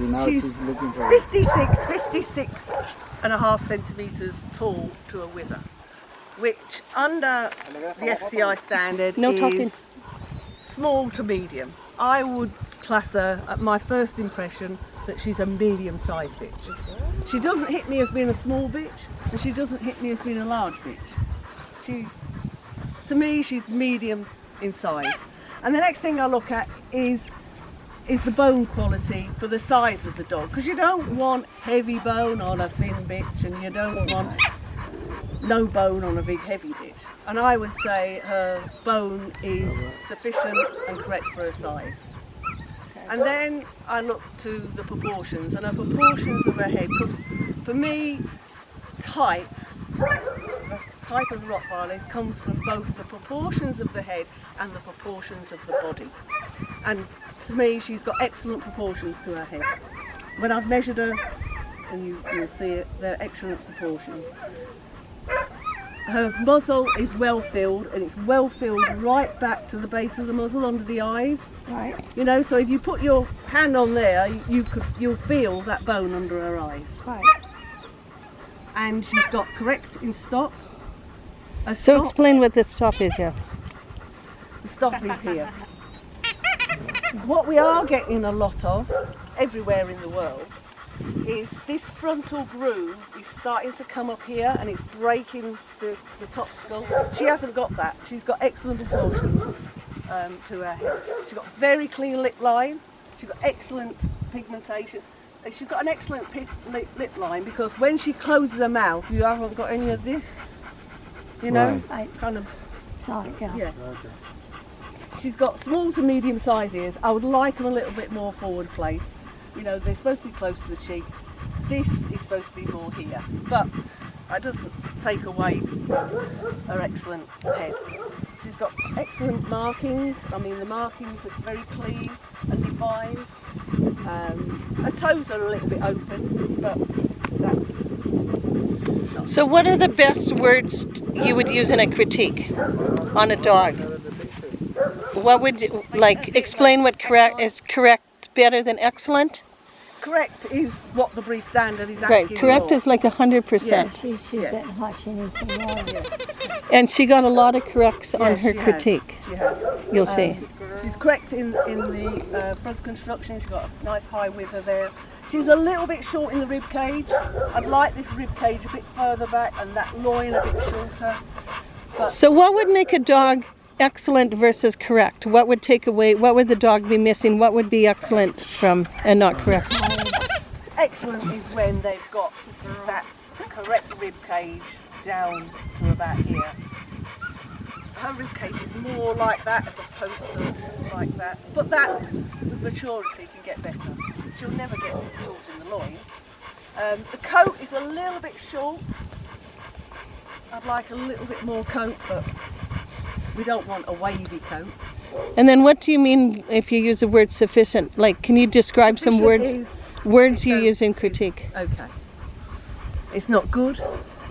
See, now She's she's looking for 56 and a half centimetres tall to a wither, which under the FCI standard is small to medium. I would class her, at my first impression, that she's a medium-sized bitch. She doesn't hit me as being a small bitch, and she doesn't hit me as being a large bitch. To me, she's medium in size. And the next thing I look at is the bone quality for the size of the dog, because you don't want heavy bone on a thin bitch, and you don't want no bone on a big heavy bitch. And I would say her bone is sufficient and correct for her size. And then I look to the proportions, and the proportions of her head, because for me, the type of Rottweiler comes from both the proportions of the head and the proportions of the body. And to me, she's got excellent proportions to her head. When I've measured her, and you'll see it, they're excellent proportions. Her muzzle is well filled, and it's well filled right back to the base of the muzzle under the eyes. Right. You know, so if you put your hand on there, you'll feel that bone under her eyes. Right. And she's got correct in stop. So explain what the stop is here. The stop is here. What we are getting a lot of, everywhere in the world, is this frontal groove is starting to come up here, and it's breaking the top skull. She hasn't got that. She's got excellent proportions to her head. She's got very clean lip line. She's got excellent pigmentation. And she's got an excellent lip line, because when she closes her mouth, you haven't got any of this. You know, Right. kind of. Sorry, yeah. Yeah. She's got small to medium size ears. I would like them a little bit more forward placed. You know, they're supposed to be close to the cheek. This is supposed to be more here, but that doesn't take away her excellent head. She's got excellent markings. I mean, the markings are very clean and defined. Her toes are a little bit open, but that's... So what are the best words you would use in a critique on a dog? What would you, like, explain what correct better than excellent? Correct is what the breed standard is asking Right, correct for. is like 100%. Yeah. She's getting hot. She needs some water. And she got a lot of corrects on her she has. critique. She has. You'll see. She's correct in the front construction. She's got a nice high wither there. She's a little bit short in the rib cage. I'd like this rib cage a bit further back and that loin a bit shorter. But So what would make a dog excellent versus correct? What would take away, what would the dog be missing? What would be excellent from and not correct? excellent is when they've got that correct rib cage down to about here. Her rib cage is more like that as opposed to like that. But that, with maturity, can get better. She'll never get short in the loin. The coat is a little bit short. I'd like a little bit more coat, but we don't want a wavy coat. And then what do you mean if you use the word sufficient? Like, can you describe some Sufficient words you use in critique? Okay. It's not good.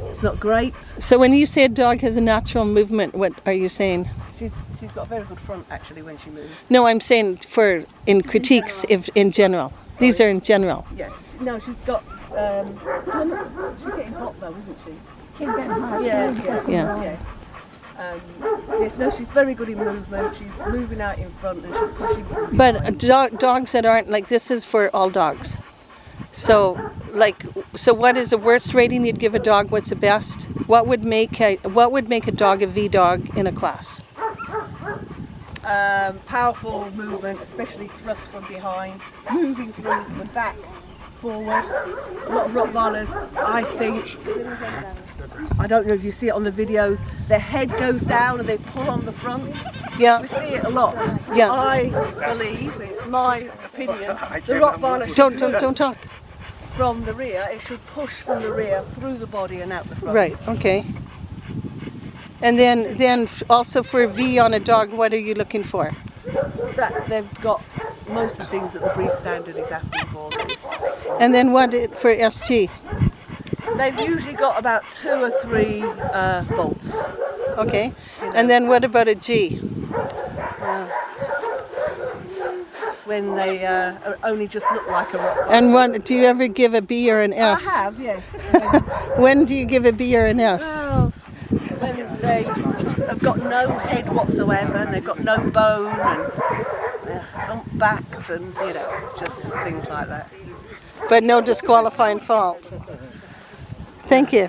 It's not great. So when you say a dog has a natural movement, what are you saying? She's got a very good front actually when she moves. No, I'm saying for in critiques, if in general. These are in general. Yeah. No, she's got. She's getting hot though, isn't she? She's getting hot. Yeah, She's yeah, getting yeah. water. Yes, no, she's very good in movement. She's moving out in front and she's pushing from behind. But dogs that aren't like this is for all dogs. So, so what is the worst rating you'd give a dog? What's the best? What would make a dog a V dog in a class? Powerful movement, especially thrust from behind, moving from the back forward. A lot of Rottweilers, I think, I don't know if you see it on the videos, their head goes down and they pull on the front. Yeah. We see it a lot. Yeah. I believe, it's my opinion, the Rottweiler should Don't talk. from the rear, it should push from the rear through the body and out the front. Right. Okay. And then also for V on a dog, what are you looking for? That they've got most of the things that the breed standard is asking for. And then what for SG? They've usually got about 2 or 3 faults. Okay. You know. And then what about a G? That's when they only just look like a Rottweiler. And do you ever give a B or an S? I have, yes. When do you give a B or an S? Well, when they have got no head whatsoever and they've got no bone and they're humpbacked and, you know, just things like that. But no disqualifying fault. Thank you.